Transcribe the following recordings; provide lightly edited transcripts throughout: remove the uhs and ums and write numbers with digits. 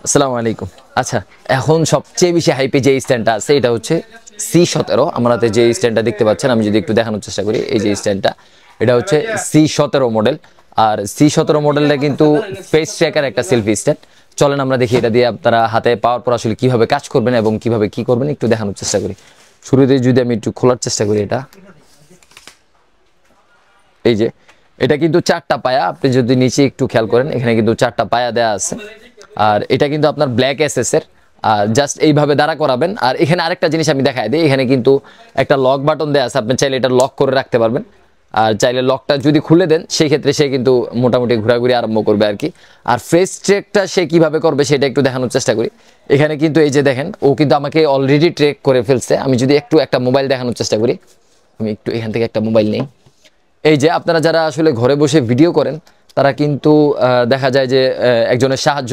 আসসালামু আলাইকুম। আচ্ছা, এখন সবচেয়ে বেশি হাইপে যে স্ট্যান্ডটা আছে এটা হচ্ছে C17। আমার হাতে যে স্ট্যান্ডটা দেখতে পাচ্ছেন, আমি যদি একটু দেখানোর চেষ্টা করি, এই যে স্ট্যান্ডটা, এটা হচ্ছে C17 মডেল। আর C17 মডেলটা কিন্তু ফেস ট্র্যাকার একটা সেলফি স্ট্যান্ড। চলেন আমরা দেখি এটা দিয়ে আপনারা হাতে পাওয়ার পর আসলে কিভাবে কাজ করবেন এবং কিভাবে কি করবেন একটু দেখানোর চেষ্টা করি। শুরুতে যদি আমি একটু খোলার চেষ্টা করি, এই যে এটা কিন্তু 4টা পায়া, আপনি যদি নিচে একটু খেয়াল করেন এখানে কিন্তু 4টা পায়া দেওয়া আছে। আর এটা কিন্তু আপনার ব্ল্যাক এসএস এর। জাস্ট এইভাবে দাঁড়া করাবেন। আর এখানে আরেকটা জিনিস আমি দেখাই দিই, এখানে কিন্তু একটা লক বাটন দেওয়া আছে, আপনি চাইলে এটা লক করে রাখতে পারবেন। আর চাইলে লকটা যদি খুলে দেন সেই ক্ষেত্রে সে কিন্তু মোটামুটি ঘোরাঘুরি আরম্ভ করবে আর কি। আর ফেস ট্রেকটা সে কিভাবে করবে সেটা একটু দেখানোর চেষ্টা করি। এখানে কিন্তু এই যে দেখেন, ও কিন্তু আমাকে অলরেডি ট্রেক করে ফেলছে। আমি যদি একটু একটা মোবাইল দেখানোর চেষ্টা করি, আমি একটু এখান থেকে একটা মোবাইল নেই। এই যে আপনারা যারা আসলে ঘরে বসে ভিডিও করেন তারা কিন্তু দেখা যায় যে একজনের সাহায্য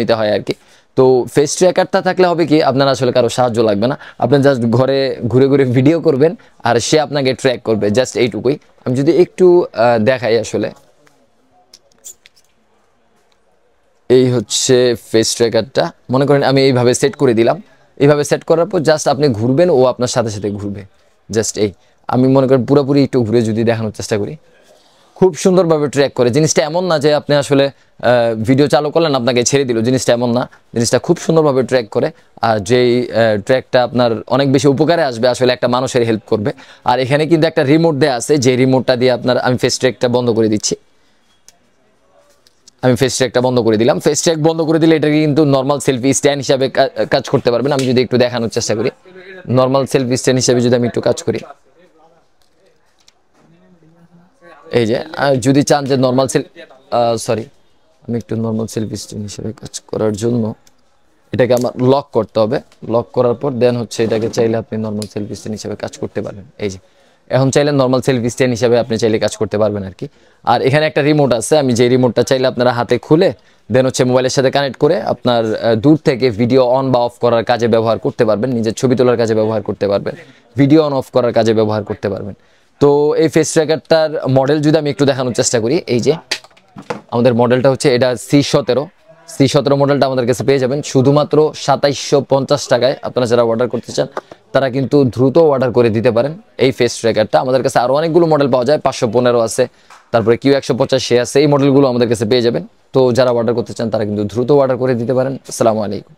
নিতে হয় আর কি। তো ফেস ট্র্যাকারটা থাকলে হবে কি, আপনারা আসলে কারো সাহায্য লাগবে না, আপনি জাস্ট ঘরে ঘুরে ঘুরে ভিডিও করবেন আর সে আপনাকে ট্র্যাক করবে, জাস্ট এইটুকুই। আমি যদি একটু দেখাই, আসলে এই হচ্ছে ফেস ট্র্যাকারটা। মনে করেন আমি এইভাবে সেট করে দিলাম, এইভাবে সেট করার পর জাস্ট আপনি ঘুরবেন, ও আপনার সাথে সাথে ঘুরবে। জাস্ট এই, আমি মনে করেন পুরোপুরি একটু ঘুরে যদি দেখানোর চেষ্টা করি, খুব সুন্দরভাবে ট্র্যাক করে। জিনিসটা এমন না যে আপনি আসলে ভিডিও চালু করলেন আপনাকে ছেড়ে দিল, জিনিসটা এমন না, জিনিসটা খুব সুন্দরভাবে ট্র্যাক করে। আর যেই ট্র্যাকটা আপনার অনেক বেশি উপকারে আসবে, আসলে একটা মানুষের হেল্প করবে। আর এখানে কিন্তু একটা রিমোট দেওয়া আছে, যে রিমোটটা দিয়ে আমি ফেস ট্র্যাকটা বন্ধ করে দিচ্ছি। আমি ফেস ট্র্যাকটা বন্ধ করে দিলাম। ফেস ট্র্যাক বন্ধ করে দিলে এটাকে কিন্তু নর্মাল সেলফি স্ট্যান্ড হিসাবে কাজ করতে পারবেন। আমি যদি একটু দেখানোর চেষ্টা করি, নর্মাল সেলফি স্ট্যান্ড হিসাবে যদি আমি একটু কাজ করি, এই যে যদি চান যে আমি একটু নর্মাল সেলফি স্ট্যান্ড হিসেবে কাজ করার জন্য এটাকে আমার লক করতে হবে। লক করার পর দেন হচ্ছে এটাকে চাইলে আপনি নর্মাল সেলফি স্ট্যান্ড হিসেবে কাজ করতে পারবেন। এই যে এখন চাইলে নর্মাল সেলফি স্ট্যান্ড হিসেবে আপনি চাইলে কাজ করতে পারবেন আর কি। আর এখানে একটা রিমোট আছে, আমি যে রিমোটটা চাইলে আপনারা হাতে খুলে দেন হচ্ছে মোবাইলের সাথে কানেক্ট করে আপনার দূর থেকে ভিডিও অন বা অফ করার কাজে ব্যবহার করতে পারবেন, নিজের ছবি তোলার কাজে ব্যবহার করতে পারবেন, ভিডিও অন অফ করার কাজে ব্যবহার করতে পারবেন। তো এই ফেস ট্র্যাকারটার মডেল যদি আমি একটু দেখানোর চেষ্টা করি, এই যে আমাদের মডেলটা হচ্ছে এটা C17 মডেলটা আমাদের কাছে পেয়ে যাবেন শুধুমাত্র 2750 টাকায়। আপনারা যারা অর্ডার করতে চান তারা কিন্তু দ্রুত অর্ডার করে দিতে পারেন এই ফেস ট্র্যাকারটা। আমাদের কাছে আরো অনেকগুলো মডেল পাওয়া যায়, 515 আছে, তারপরে Q185 আছে, এই মডেলগুলো আমাদের কাছে পেয়ে যাবেন। তো যারা অর্ডার করতে চান তারা কিন্তু দ্রুত অর্ডার করে দিতে পারেন। আসসালামু আলাইকুম।